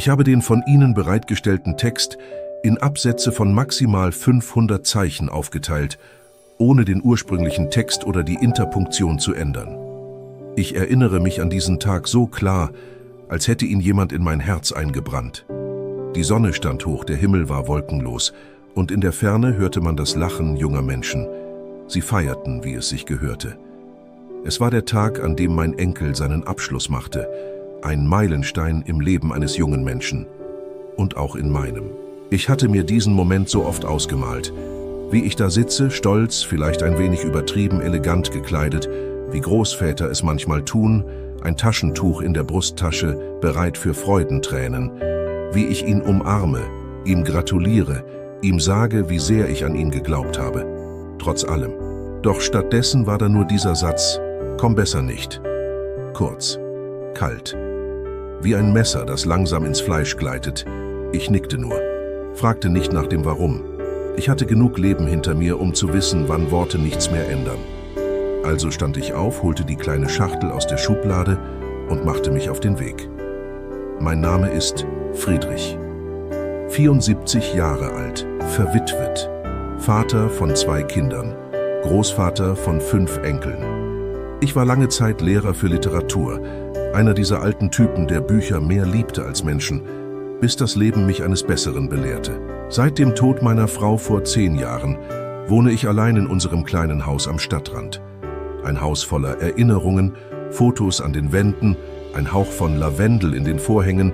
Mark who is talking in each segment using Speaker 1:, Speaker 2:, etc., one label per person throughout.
Speaker 1: Ich habe den von Ihnen bereitgestellten Text in Absätze von maximal 500 Zeichen aufgeteilt, ohne den ursprünglichen Text oder die Interpunktion zu ändern. Ich erinnere mich an diesen Tag so klar, als hätte ihn jemand in mein Herz eingebrannt. Die Sonne stand hoch, der Himmel war wolkenlos, und in der Ferne hörte man das Lachen junger Menschen. Sie feierten, wie es sich gehörte. Es war der Tag, an dem mein Enkel seinen Abschluss machte, ein Meilenstein im Leben eines jungen Menschen. Und auch in meinem. Ich hatte mir diesen Moment so oft ausgemalt. Wie ich da sitze, stolz, vielleicht ein wenig übertrieben elegant gekleidet, wie Großväter es manchmal tun, ein Taschentuch in der Brusttasche, bereit für Freudentränen. Wie ich ihn umarme, ihm gratuliere, ihm sage, wie sehr ich an ihn geglaubt habe. Trotz allem. Doch stattdessen war da nur dieser Satz: Komm besser nicht. Kurz, kalt. Wie ein Messer, das langsam ins Fleisch gleitet. Ich nickte nur, fragte nicht nach dem Warum. Ich hatte genug Leben hinter mir, um zu wissen, wann Worte nichts mehr ändern. Also stand ich auf, holte die kleine Schachtel aus der Schublade und machte mich auf den Weg. Mein Name ist Friedrich. 74 Jahre alt, verwitwet, Vater von 2 Kindern, Großvater von 5 Enkeln. Ich war lange Zeit Lehrer für Literatur, einer dieser alten Typen, der Bücher mehr liebte als Menschen, bis das Leben mich eines Besseren belehrte. Seit dem Tod meiner Frau vor 10 Jahren wohne ich allein in unserem kleinen Haus am Stadtrand. Ein Haus voller Erinnerungen, Fotos an den Wänden, ein Hauch von Lavendel in den Vorhängen,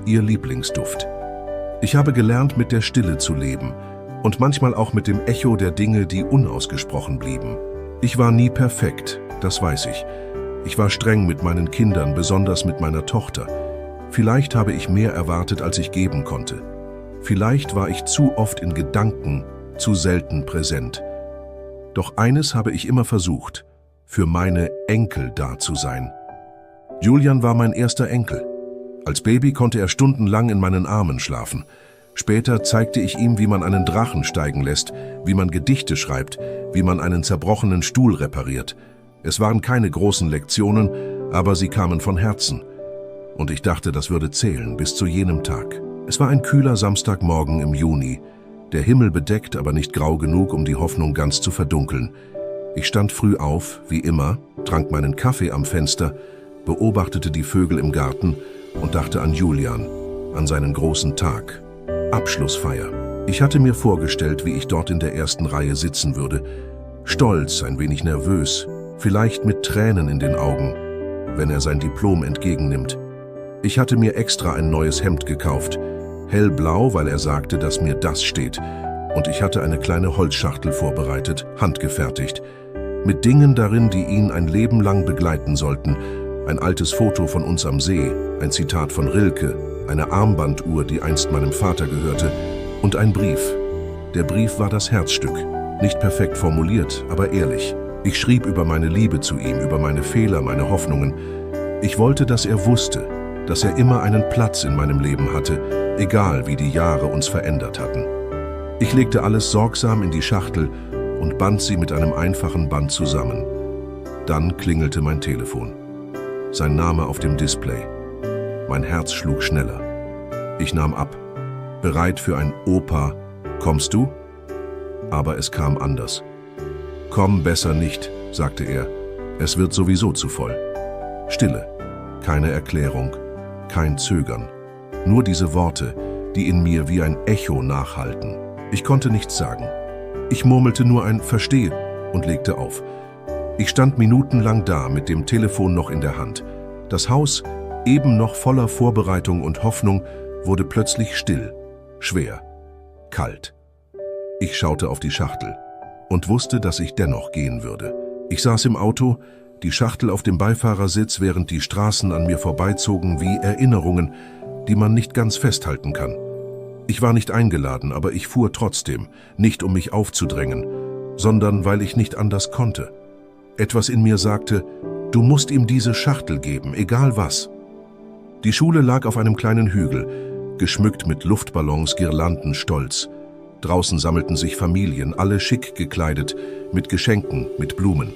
Speaker 1: ihr Lieblingsduft. Ich habe gelernt, mit der Stille zu leben und manchmal auch mit dem Echo der Dinge, die unausgesprochen blieben. Ich war nie perfekt, das weiß ich. Ich war streng mit meinen Kindern, besonders mit meiner Tochter. Vielleicht habe ich mehr erwartet, als ich geben konnte. Vielleicht war ich zu oft in Gedanken, zu selten präsent. Doch eines habe ich immer versucht: für meine Enkel da zu sein. Julian war mein erster Enkel. Als Baby konnte er stundenlang in meinen Armen schlafen. Später zeigte ich ihm, wie man einen Drachen steigen lässt, wie man Gedichte schreibt, wie man einen zerbrochenen Stuhl repariert. Es waren keine großen Lektionen, aber sie kamen von Herzen. Und ich dachte, das würde zählen, bis zu jenem Tag. Es war ein kühler Samstagmorgen im Juni. Der Himmel bedeckt, aber nicht grau genug, um die Hoffnung ganz zu verdunkeln. Ich stand früh auf, wie immer, trank meinen Kaffee am Fenster, beobachtete die Vögel im Garten und dachte an Julian, an seinen großen Tag. Abschlussfeier. Ich hatte mir vorgestellt, wie ich dort in der ersten Reihe sitzen würde. Stolz, ein wenig nervös, vielleicht mit Tränen in den Augen, wenn er sein Diplom entgegennimmt. Ich hatte mir extra ein neues Hemd gekauft, hellblau, weil er sagte, dass mir das steht. Und ich hatte eine kleine Holzschachtel vorbereitet, handgefertigt, mit Dingen darin, die ihn ein Leben lang begleiten sollten. Ein altes Foto von uns am See, ein Zitat von Rilke, eine Armbanduhr, die einst meinem Vater gehörte, und ein Brief. Der Brief war das Herzstück, nicht perfekt formuliert, aber ehrlich. Ich schrieb über meine Liebe zu ihm, über meine Fehler, meine Hoffnungen. Ich wollte, dass er wusste, dass er immer einen Platz in meinem Leben hatte, egal wie die Jahre uns verändert hatten. Ich legte alles sorgsam in die Schachtel und band sie mit einem einfachen Band zusammen. Dann klingelte mein Telefon. Sein Name auf dem Display. Mein Herz schlug schneller. Ich nahm ab, bereit für ein Opa, kommst du? Aber es kam anders. Komm besser nicht, sagte er, es wird sowieso zu voll. Stille, keine Erklärung, kein Zögern, nur diese Worte, die in mir wie ein Echo nachhallten. Ich konnte nichts sagen. Ich murmelte nur ein Verstehe und legte auf. Ich stand minutenlang da, mit dem Telefon noch in der Hand. Das Haus, eben noch voller Vorbereitung und Hoffnung, wurde plötzlich still, schwer, kalt. Ich schaute auf die Schachtel und wusste, dass ich dennoch gehen würde. Ich saß im Auto, die Schachtel auf dem Beifahrersitz, während die Straßen an mir vorbeizogen wie Erinnerungen, die man nicht ganz festhalten kann. Ich war nicht eingeladen, aber ich fuhr trotzdem, nicht um mich aufzudrängen, sondern weil ich nicht anders konnte. Etwas in mir sagte, du musst ihm diese Schachtel geben, egal was. Die Schule lag auf einem kleinen Hügel, geschmückt mit Luftballons, Girlanden, Stolz. Draußen sammelten sich Familien, alle schick gekleidet, mit Geschenken, mit Blumen.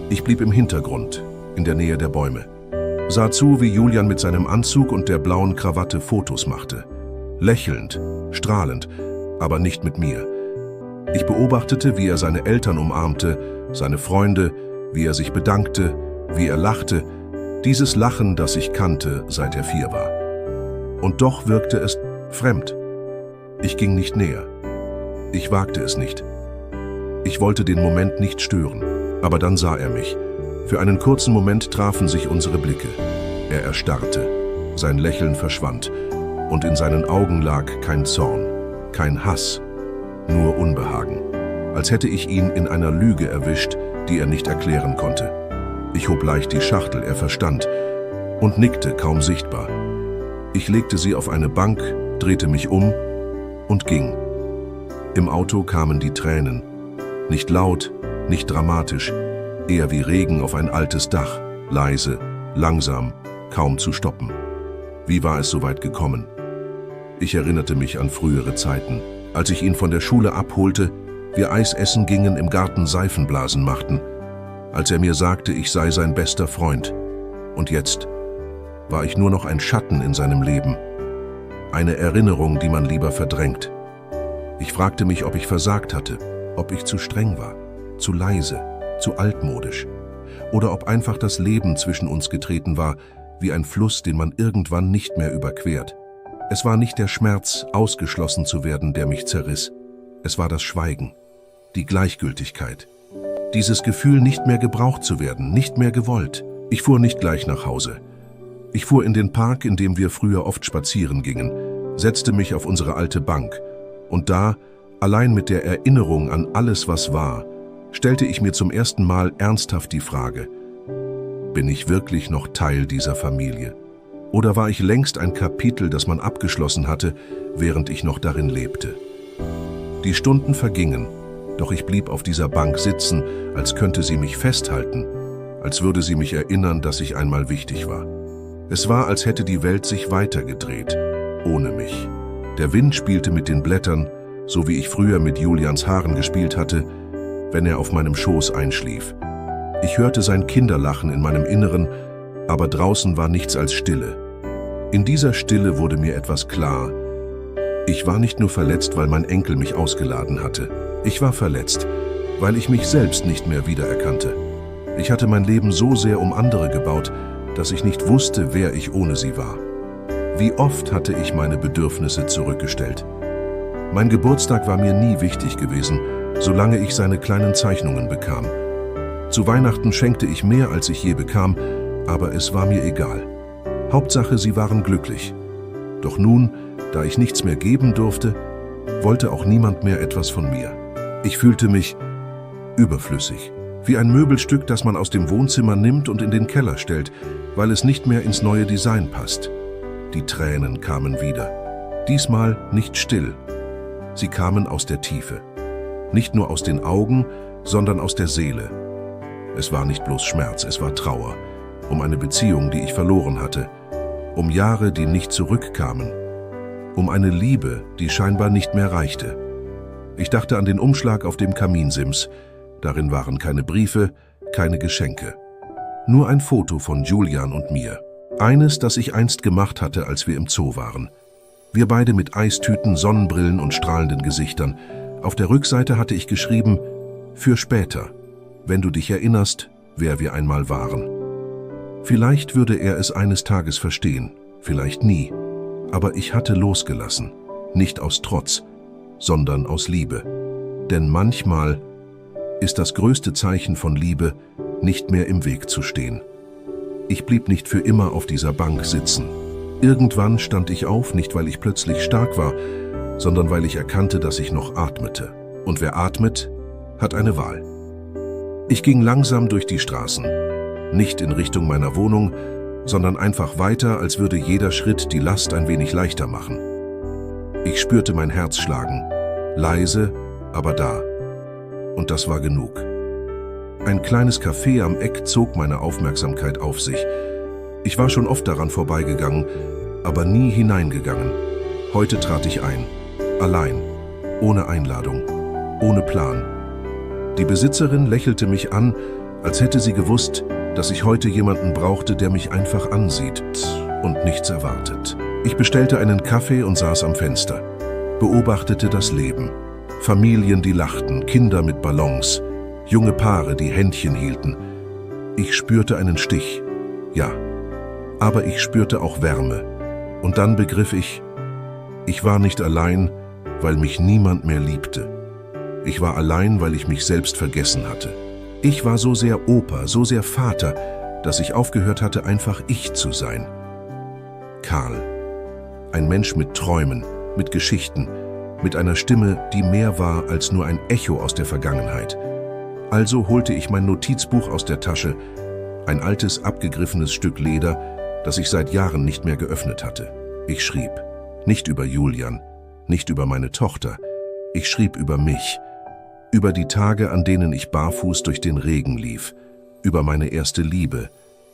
Speaker 1: Ich blieb im Hintergrund, in der Nähe der Bäume. sah zu, wie Julian mit seinem Anzug und der blauen Krawatte Fotos machte. Lächelnd, strahlend, aber nicht mit mir. Ich beobachtete, wie er seine Eltern umarmte, seine Freunde, wie er sich bedankte, wie er lachte, dieses Lachen, das ich kannte, seit er 4 war. Und doch wirkte es fremd. Ich ging nicht näher. Ich wagte es nicht. Ich wollte den Moment nicht stören, aber dann sah er mich. Für einen kurzen Moment trafen sich unsere Blicke. Er erstarrte, sein Lächeln verschwand und in seinen Augen lag kein Zorn, kein Hass, nur Unbehagen, als hätte ich ihn in einer Lüge erwischt, die er nicht erklären konnte. Ich hob leicht die Schachtel, er verstand und nickte, kaum sichtbar. Ich legte sie auf eine Bank, drehte mich um und ging. Im Auto kamen die Tränen, nicht laut, nicht dramatisch, eher wie Regen auf ein altes Dach, leise, langsam, kaum zu stoppen. Wie war es so weit gekommen? Ich erinnerte mich an frühere Zeiten, als ich ihn von der Schule abholte, wir Eis essen gingen, im Garten Seifenblasen machten, als er mir sagte, ich sei sein bester Freund. Und jetzt war ich nur noch ein Schatten in seinem Leben, eine Erinnerung, die man lieber verdrängt. Ich fragte mich, ob ich versagt hatte, ob ich zu streng war, zu leise, zu altmodisch, oder ob einfach das Leben zwischen uns getreten war, wie ein Fluss, den man irgendwann nicht mehr überquert. Es war nicht der Schmerz, ausgeschlossen zu werden, der mich zerriss. Es war das Schweigen, die Gleichgültigkeit. Dieses Gefühl, nicht mehr gebraucht zu werden, nicht mehr gewollt. Ich fuhr nicht gleich nach Hause. Ich fuhr in den Park, in dem wir früher oft spazieren gingen, setzte mich auf unsere alte Bank. Und da, allein mit der Erinnerung an alles, was war, stellte ich mir zum ersten Mal ernsthaft die Frage: Bin ich wirklich noch Teil dieser Familie? Oder war ich längst ein Kapitel, das man abgeschlossen hatte, während ich noch darin lebte? Die Stunden vergingen, doch ich blieb auf dieser Bank sitzen, als könnte sie mich festhalten, als würde sie mich erinnern, dass ich einmal wichtig war. Es war, als hätte die Welt sich weitergedreht, ohne mich. Der Wind spielte mit den Blättern, so wie ich früher mit Julians Haaren gespielt hatte, wenn er auf meinem Schoß einschlief. Ich hörte sein Kinderlachen in meinem Inneren, aber draußen war nichts als Stille. In dieser Stille wurde mir etwas klar. Ich war nicht nur verletzt, weil mein Enkel mich ausgeladen hatte. Ich war verletzt, weil ich mich selbst nicht mehr wiedererkannte. Ich hatte mein Leben so sehr um andere gebaut, dass ich nicht wusste, wer ich ohne sie war. Wie oft hatte ich meine Bedürfnisse zurückgestellt. Mein Geburtstag war mir nie wichtig gewesen, solange ich seine kleinen Zeichnungen bekam. Zu Weihnachten schenkte ich mehr, als ich je bekam, aber es war mir egal. Hauptsache, sie waren glücklich. Doch nun, da ich nichts mehr geben durfte, wollte auch niemand mehr etwas von mir. Ich fühlte mich überflüssig, wie ein Möbelstück, das man aus dem Wohnzimmer nimmt und in den Keller stellt, weil es nicht mehr ins neue Design passt. Die Tränen kamen wieder. Diesmal nicht still. Sie kamen aus der Tiefe. Nicht nur aus den Augen, sondern aus der Seele. Es war nicht bloß Schmerz, es war Trauer. Um eine Beziehung, die ich verloren hatte. Um Jahre, die nicht zurückkamen. Um eine Liebe, die scheinbar nicht mehr reichte. Ich dachte an den Umschlag auf dem Kaminsims. Darin waren keine Briefe, keine Geschenke. Nur ein Foto von Julian und mir. Eines, das ich einst gemacht hatte, als wir im Zoo waren. Wir beide mit Eistüten, Sonnenbrillen und strahlenden Gesichtern. Auf der Rückseite hatte ich geschrieben: Für später, wenn du dich erinnerst, wer wir einmal waren. Vielleicht würde er es eines Tages verstehen, vielleicht nie. Aber ich hatte losgelassen, nicht aus Trotz, sondern aus Liebe. Denn manchmal ist das größte Zeichen von Liebe, nicht mehr im Weg zu stehen. Ich blieb nicht für immer auf dieser Bank sitzen. Irgendwann stand ich auf, nicht weil ich plötzlich stark war, sondern weil ich erkannte, dass ich noch atmete. Und wer atmet, hat eine Wahl. Ich ging langsam durch die Straßen, nicht in Richtung meiner Wohnung, sondern einfach weiter, als würde jeder Schritt die Last ein wenig leichter machen. Ich spürte mein Herz schlagen, leise, aber da. Und das war genug. Ein kleines Café am Eck zog meine Aufmerksamkeit auf sich. Ich war schon oft daran vorbeigegangen, aber nie hineingegangen. Heute trat ich ein, allein, ohne Einladung, ohne Plan. Die Besitzerin lächelte mich an, als hätte sie gewusst, dass ich heute jemanden brauchte, der mich einfach ansieht und nichts erwartet. Ich bestellte einen Kaffee und saß am Fenster, beobachtete das Leben. Familien, die lachten, Kinder mit Ballons, junge Paare, die Händchen hielten. Ich spürte einen Stich, ja, aber ich spürte auch Wärme. Und dann begriff ich war nicht allein, weil mich niemand mehr liebte. Ich war allein, weil ich mich selbst vergessen hatte. Ich war so sehr Opa, so sehr Vater, dass ich aufgehört hatte, einfach ich zu sein. Karl, ein Mensch mit Träumen, mit Geschichten, mit einer Stimme, die mehr war als nur ein Echo aus der Vergangenheit. Also holte ich mein Notizbuch aus der Tasche, ein altes, abgegriffenes Stück Leder, das ich seit Jahren nicht mehr geöffnet hatte. Ich schrieb, nicht über Julian, nicht über meine Tochter, ich schrieb über mich, über die Tage, an denen ich barfuß durch den Regen lief, über meine erste Liebe,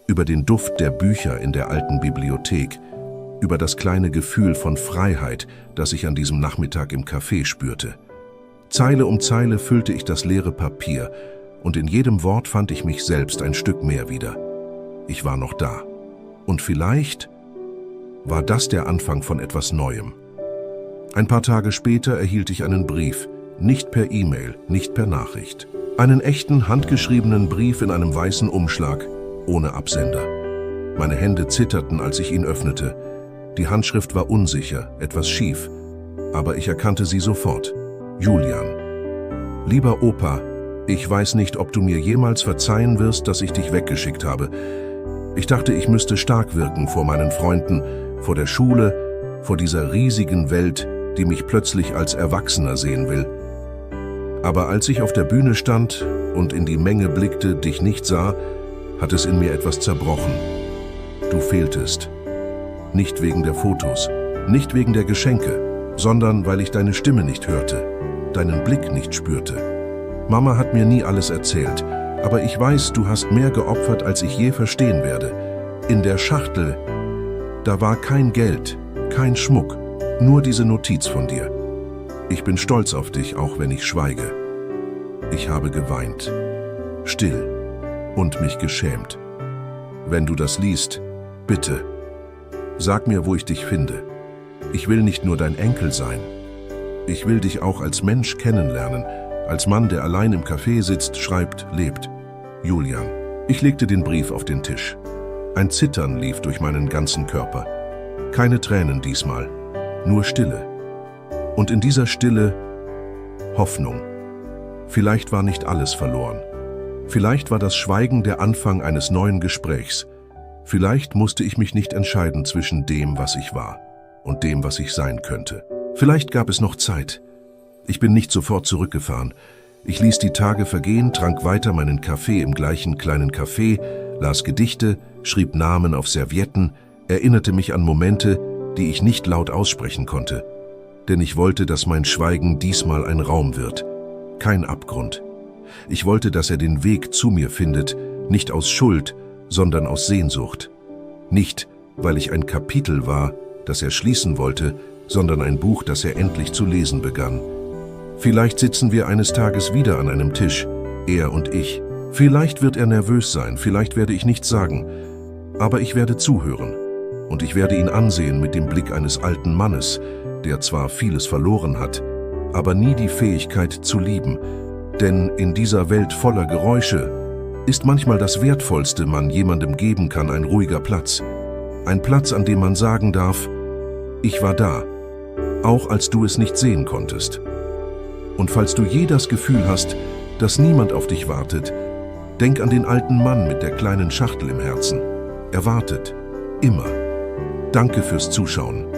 Speaker 1: über den Duft der Bücher in der alten Bibliothek, über das kleine Gefühl von Freiheit, das ich an diesem Nachmittag im Café spürte. Zeile um Zeile füllte ich das leere Papier, und in jedem Wort fand ich mich selbst ein Stück mehr wieder. Ich war noch da. Und vielleicht war das der Anfang von etwas Neuem. Ein paar Tage später erhielt ich einen Brief, nicht per E-Mail, nicht per Nachricht. Einen echten, handgeschriebenen Brief in einem weißen Umschlag, ohne Absender. Meine Hände zitterten, als ich ihn öffnete. Die Handschrift war unsicher, etwas schief, aber ich erkannte sie sofort. Julian. Lieber Opa, ich weiß nicht, ob du mir jemals verzeihen wirst, dass ich dich weggeschickt habe. Ich dachte, ich müsste stark wirken vor meinen Freunden, vor der Schule, vor dieser riesigen Welt, die mich plötzlich als Erwachsener sehen will. Aber als ich auf der Bühne stand und in die Menge blickte, dich nicht sah, hat es in mir etwas zerbrochen. Du fehltest. Nicht wegen der Fotos, nicht wegen der Geschenke, sondern weil ich deine Stimme nicht hörte, deinen Blick nicht spürte. Mama hat mir nie alles erzählt, aber ich weiß, du hast mehr geopfert, als ich je verstehen werde. In der Schachtel, da war kein Geld, kein Schmuck, nur diese Notiz von dir. Ich bin stolz auf dich, auch wenn ich schweige. Ich habe geweint, still und mich geschämt. Wenn du das liest, bitte, sag mir, wo ich dich finde. Ich will nicht nur dein Enkel sein. Ich will dich auch als Mensch kennenlernen, als Mann, der allein im Café sitzt, schreibt, lebt. Julian. Ich legte den Brief auf den Tisch. Ein Zittern lief durch meinen ganzen Körper. Keine Tränen diesmal, nur Stille. Und in dieser Stille Hoffnung. Vielleicht war nicht alles verloren. Vielleicht war das Schweigen der Anfang eines neuen Gesprächs. Vielleicht musste ich mich nicht entscheiden zwischen dem, was ich war, und dem, was ich sein könnte. Vielleicht gab es noch Zeit. Ich bin nicht sofort zurückgefahren. Ich ließ die Tage vergehen, trank weiter meinen Kaffee im gleichen kleinen Café, las Gedichte, schrieb Namen auf Servietten, erinnerte mich an Momente, die ich nicht laut aussprechen konnte. Denn ich wollte, dass mein Schweigen diesmal ein Raum wird, kein Abgrund. Ich wollte, dass er den Weg zu mir findet, nicht aus Schuld, sondern aus Sehnsucht. Nicht, weil ich ein Kapitel war, das er schließen wollte, sondern ein Buch, das er endlich zu lesen begann. Vielleicht sitzen wir eines Tages wieder an einem Tisch, er und ich. Vielleicht wird er nervös sein, vielleicht werde ich nichts sagen, aber ich werde zuhören. Und ich werde ihn ansehen mit dem Blick eines alten Mannes, der zwar vieles verloren hat, aber nie die Fähigkeit zu lieben. Denn in dieser Welt voller Geräusche ist manchmal das Wertvollste, man jemandem geben kann, ein ruhiger Platz. Ein Platz, an dem man sagen darf, ich war da, auch als du es nicht sehen konntest. Und falls du je das Gefühl hast, dass niemand auf dich wartet, denk an den alten Mann mit der kleinen Schachtel im Herzen. Er wartet. Immer. Danke fürs Zuschauen.